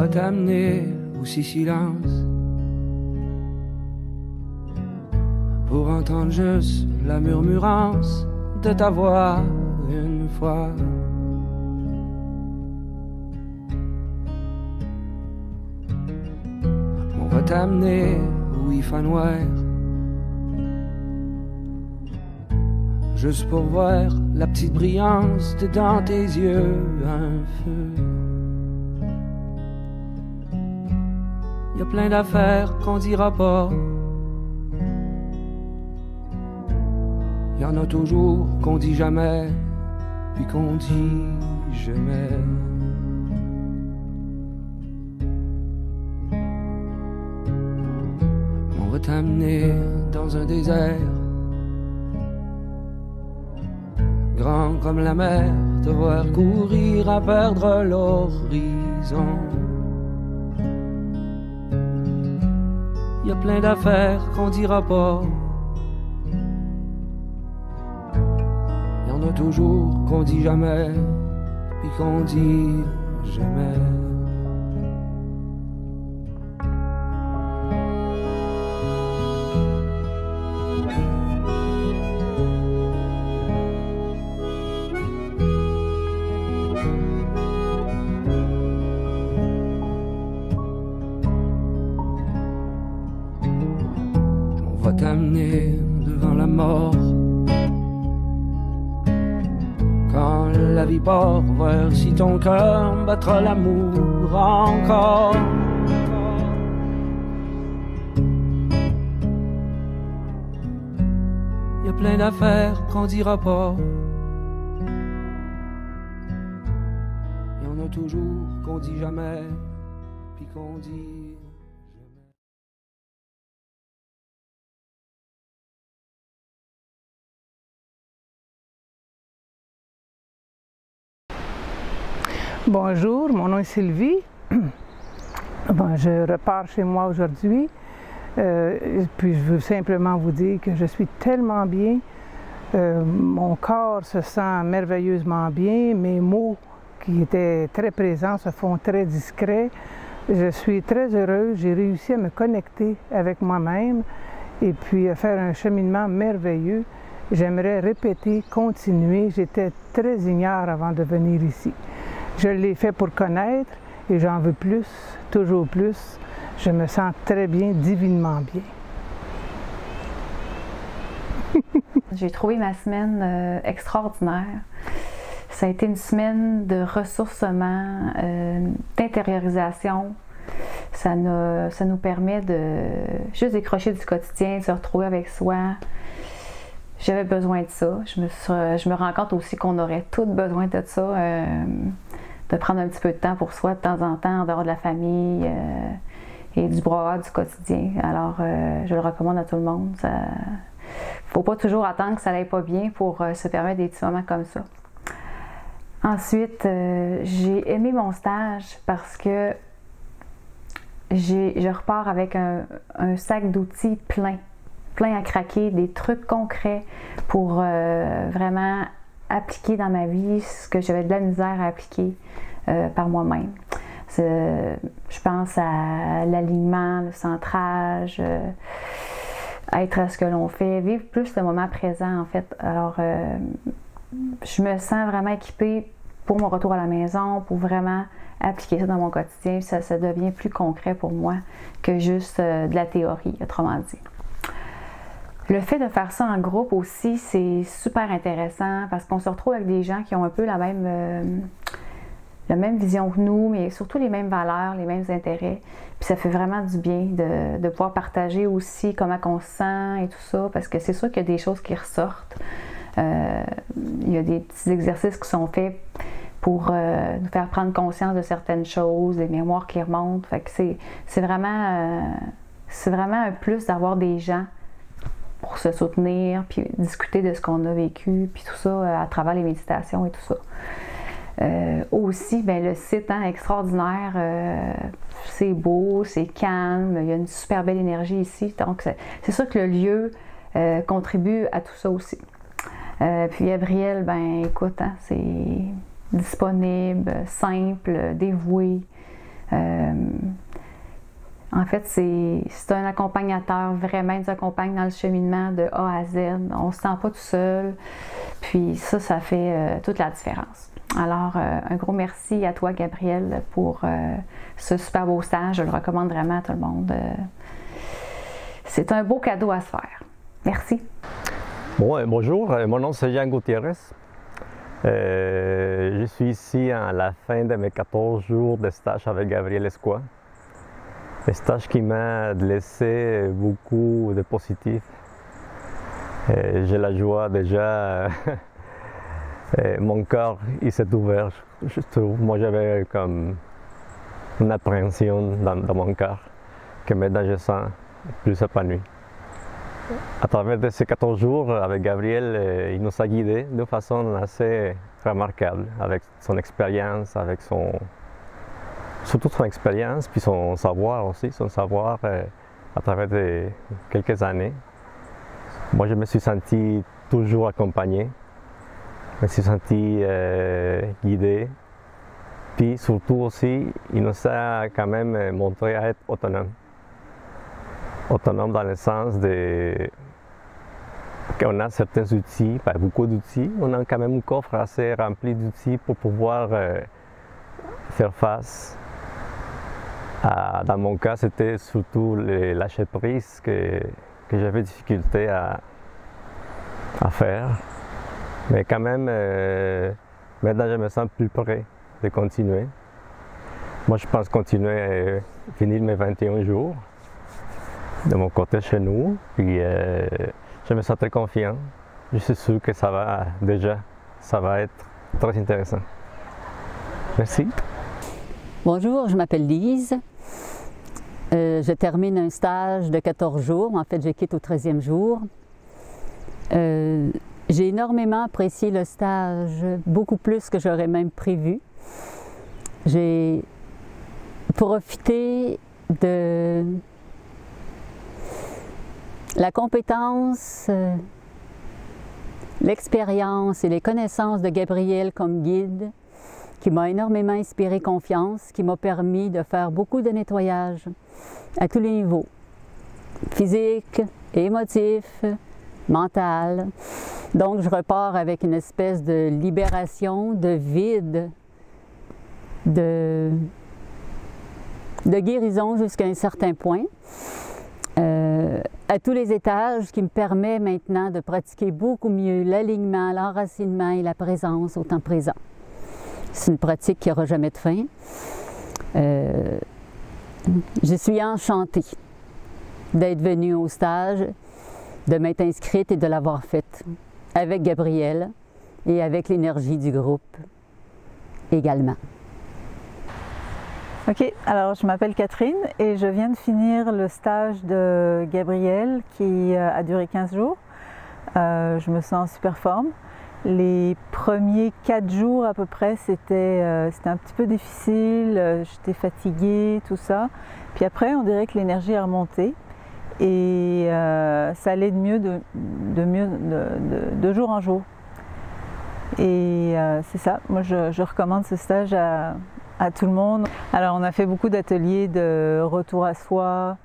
va t'amener où si silence, pour entendre juste la murmurance de ta voix une fois. On va t'amener où il fait noir, juste pour voir la petite brillance de dans tes yeux, un feu. Y a plein d'affaires qu'on dira pas, y en a toujours qu'on dit jamais, puis qu'on dit jamais. On va t'amener dans un désert grand comme la mer, te voir courir à perdre l'horizon. Y a plein d'affaires qu'on dira pas, y en a toujours qu'on dit jamais, puis qu'on dit jamais. T'amener devant la mort, quand la vie part, voir si ton cœur battra l'amour encore. Y a plein d'affaires qu'on dira pas, y en a toujours qu'on dit jamais, puis qu'on dit. Bonjour, mon nom est Sylvie. Bon, je repars chez moi aujourd'hui. Puis je veux simplement vous dire que je suis tellement bien. Mon corps se sent merveilleusement bien. Mes mots qui étaient très présents se font très discrets. Je suis très heureuse. J'ai réussi à me connecter avec moi-même et puis à faire un cheminement merveilleux. J'aimerais répéter, continuer. J'étais très ignare avant de venir ici. Je l'ai fait pour connaître et j'en veux plus, toujours plus. Je me sens très bien, divinement bien. J'ai trouvé ma semaine extraordinaire. Ça a été une semaine de ressourcement, d'intériorisation. Ça nous permet de juste décrocher du quotidien, de se retrouver avec soi. J'avais besoin de ça. Je me rends compte aussi qu'on aurait tous besoin de ça. De prendre un petit peu de temps pour soi de temps en temps, en dehors de la famille et du brouhaha du quotidien. Alors, je le recommande à tout le monde. Il ne faut pas toujours attendre que ça n'aille pas bien pour se permettre des petits moments comme ça. Ensuite, j'ai aimé mon stage parce que je repars avec un sac d'outils plein à craquer, des trucs concrets pour vraiment appliquer dans ma vie ce que j'avais de la misère à appliquer par moi-même. Je pense à l'alignement, le centrage, être à ce que l'on fait, vivre plus le moment présent en fait. Alors, je me sens vraiment équipée pour mon retour à la maison, pour vraiment appliquer ça dans mon quotidien. Ça devient plus concret pour moi que juste de la théorie, autrement dit. Le fait de faire ça en groupe aussi, c'est super intéressant parce qu'on se retrouve avec des gens qui ont un peu la même vision que nous, mais surtout les mêmes valeurs, les mêmes intérêts. Puis ça fait vraiment du bien de pouvoir partager aussi comment on se sent et tout ça, parce que c'est sûr qu'il y a des choses qui ressortent. Il y a des petits exercices qui sont faits pour nous faire prendre conscience de certaines choses, des mémoires qui remontent. Fait que c'est vraiment un plus d'avoir des gens pour se soutenir, puis discuter de ce qu'on a vécu, puis tout ça à travers les méditations et tout ça. Aussi, ben, le site extraordinaire, c'est beau, c'est calme, il y a une super belle énergie ici, donc c'est sûr que le lieu contribue à tout ça aussi. Puis Gabriel, ben écoute, c'est disponible, simple, dévoué, En fait, c'est un accompagnateur, vraiment, il nous accompagne dans le cheminement de A à Z. On ne se sent pas tout seul. Puis ça fait toute la différence. Alors, un gros merci à toi, Gabriel, pour ce super beau stage. Je le recommande vraiment à tout le monde. C'est un beau cadeau à se faire. Merci. Bon, bonjour, mon nom c'est Jean Gutiérrez. Je suis ici à la fin de mes 14 jours de stage avec Gabriel Escois. Un stage qui m'a laissé beaucoup de positif. J'ai la joie déjà, mon cœur il s'est ouvert. Je trouve, moi j'avais comme une appréhension dans mon cœur que maintenant je sens plus épanoui. À travers de ces 14 jours avec Gabriel, il nous a guidés de façon assez remarquable avec son expérience, avec surtout son expérience, puis son savoir aussi, à travers de quelques années. Moi, je me suis senti toujours accompagné, je me suis senti guidé, puis surtout aussi, il nous a quand même montré à être autonome. Autonome dans le sens qu'on a certains outils, pas beaucoup d'outils, on a quand même un coffre assez rempli d'outils pour pouvoir faire face. Dans mon cas, c'était surtout le lâcher-prise que j'avais difficulté à faire. Mais quand même, maintenant je me sens plus prêt de continuer. Moi, je pense continuer à finir mes 21 jours de mon côté chez nous. Puis je me sens très confiant. Je suis sûr que ça va être très intéressant. Merci. Bonjour, je m'appelle Lise. Je termine un stage de 14 jours. En fait, je quitte au 13e jour. J'ai énormément apprécié le stage, beaucoup plus que j'aurais même prévu. J'ai profité de la compétence, l'expérience et les connaissances de Gabriel comme guide qui m'a énormément inspiré confiance, qui m'a permis de faire beaucoup de nettoyage à tous les niveaux, physique, émotif, mental. Donc je repars avec une espèce de libération, de vide, de guérison jusqu'à un certain point. À tous les étages, qui me permet maintenant de pratiquer beaucoup mieux l'alignement, l'enracinement et la présence au temps présent. C'est une pratique qui n'aura jamais de fin. Je suis enchantée d'être venue au stage, de m'être inscrite et de l'avoir faite avec Gabriel et avec l'énergie du groupe également. Ok, alors je m'appelle Catherine et je viens de finir le stage de Gabriel qui a duré 15 jours. Je me sens en super forme. Les premiers 4 jours à peu près, c'était un petit peu difficile, j'étais fatiguée, tout ça. Puis après, on dirait que l'énergie a remonté et ça allait de jour en jour. Et c'est ça, moi je recommande ce stage à tout le monde. Alors on a fait beaucoup d'ateliers de retour à soi,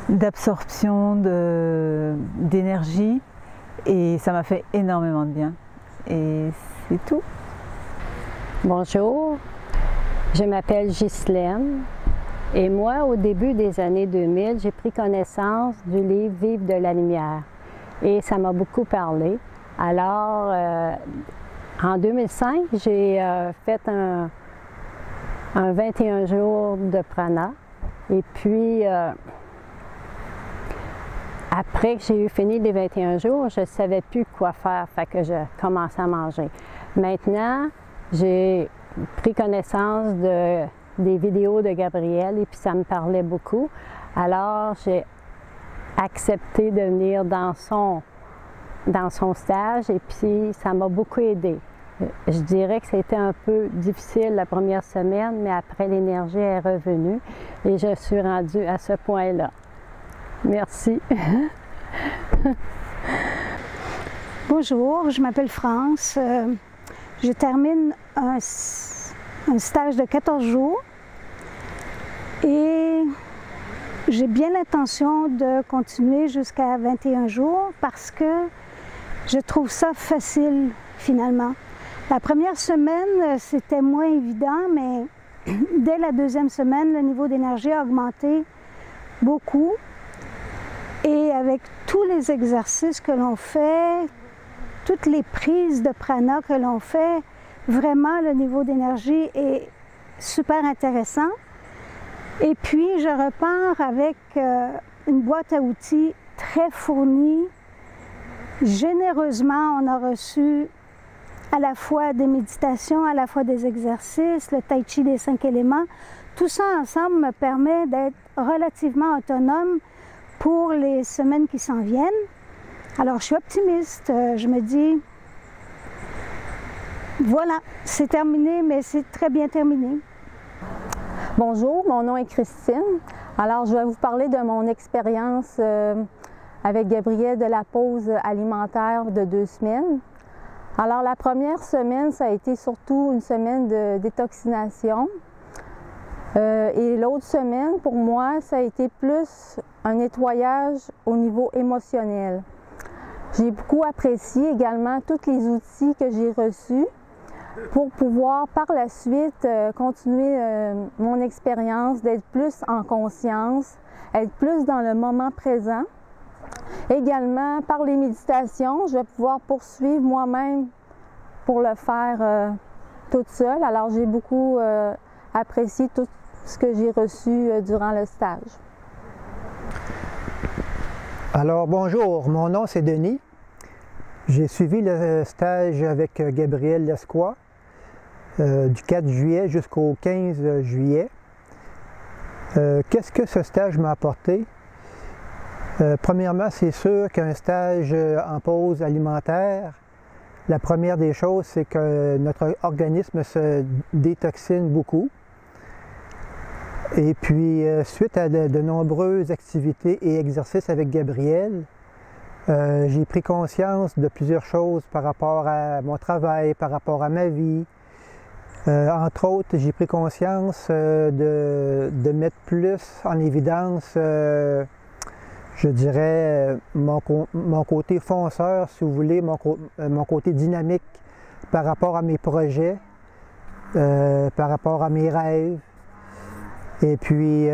d'absorption d'énergie et ça m'a fait énormément de bien. Et c'est tout. Bonjour, je m'appelle Ghislaine et moi au début des années 2000, j'ai pris connaissance du livre Vivre de la lumière et ça m'a beaucoup parlé. Alors en 2005, j'ai fait un 21 jours de prana et puis après que j'ai eu fini les 21 jours, je ne savais plus quoi faire, fait que je commençais à manger. Maintenant, j'ai pris connaissance des vidéos de Gabriel et puis ça me parlait beaucoup. Alors, j'ai accepté de venir dans son stage et puis ça m'a beaucoup aidé. Je dirais que c'était un peu difficile la première semaine, mais après l'énergie est revenue et je suis rendue à ce point-là. Merci. Bonjour, je m'appelle France. Je termine un stage de 14 jours et j'ai bien l'intention de continuer jusqu'à 21 jours parce que je trouve ça facile finalement. La première semaine, c'était moins évident, mais dès la deuxième semaine, le niveau d'énergie a augmenté beaucoup. Et avec tous les exercices que l'on fait, toutes les prises de prana que l'on fait, vraiment le niveau d'énergie est super intéressant. Et puis, je repars avec une boîte à outils très fournie. Généreusement, on a reçu à la fois des méditations, à la fois des exercices, le tai chi des 5 éléments. Tout ça ensemble me permet d'être relativement autonome pour les semaines qui s'en viennent. Alors, je suis optimiste. Je me dis, voilà, c'est terminé, mais c'est très bien terminé. Bonjour, mon nom est Christine. Alors, je vais vous parler de mon expérience avec Gabrielle de la pause alimentaire de 2 semaines. Alors, la première semaine, ça a été surtout une semaine de détoxination. Et l'autre semaine, pour moi, ça a été plus un nettoyage au niveau émotionnel. J'ai beaucoup apprécié également tous les outils que j'ai reçus pour pouvoir par la suite continuer mon expérience, d'être plus en conscience, être plus dans le moment présent. Également, par les méditations, je vais pouvoir poursuivre moi-même pour le faire toute seule. Alors, j'ai beaucoup apprécié tout ce que j'ai reçu durant le stage. Alors, bonjour, mon nom c'est Denis. J'ai suivi le stage avec Gabrielle Lescois du 4 juillet jusqu'au 15 juillet. Qu'est-ce que ce stage m'a apporté? Premièrement, c'est sûr qu'un stage en pause alimentaire, la première des choses, c'est que notre organisme se détoxine beaucoup. Et puis, suite à de nombreuses activités et exercices avec Gabrielle, j'ai pris conscience de plusieurs choses par rapport à mon travail, par rapport à ma vie. Entre autres, j'ai pris conscience de mettre plus en évidence, je dirais, mon côté fonceur, si vous voulez, mon côté dynamique par rapport à mes projets, par rapport à mes rêves. Et puis,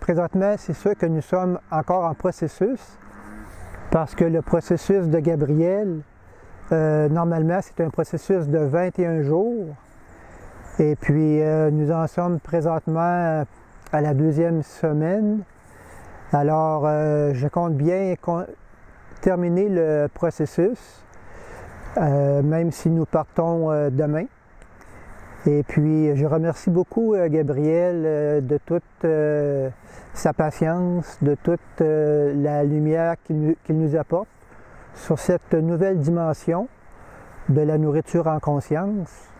présentement, c'est sûr que nous sommes encore en processus, parce que le processus de Gabrielle, normalement, c'est un processus de 21 jours. Et puis, nous en sommes présentement à la 2e semaine. Alors, je compte bien terminer le processus, même si nous partons demain. Et puis, je remercie beaucoup Gabrielle de toute sa patience, de toute la lumière qu'il nous apporte sur cette nouvelle dimension de la nourriture en conscience,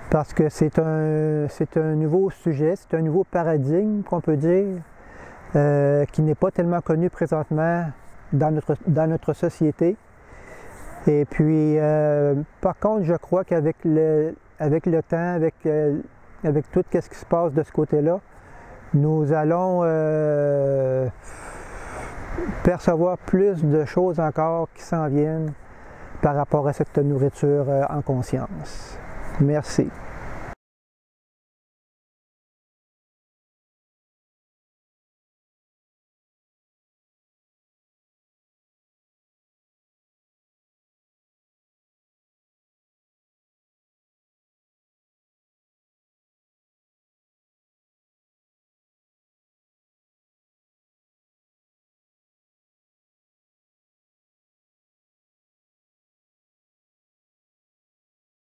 parce que c'est un nouveau sujet, c'est un nouveau paradigme qu'on peut dire, qui n'est pas tellement connu présentement dans notre société. Et puis, par contre, je crois qu'avec le temps, avec tout ce qui se passe de ce côté-là, nous allons percevoir plus de choses encore qui s'en viennent par rapport à cette nourriture en conscience. Merci.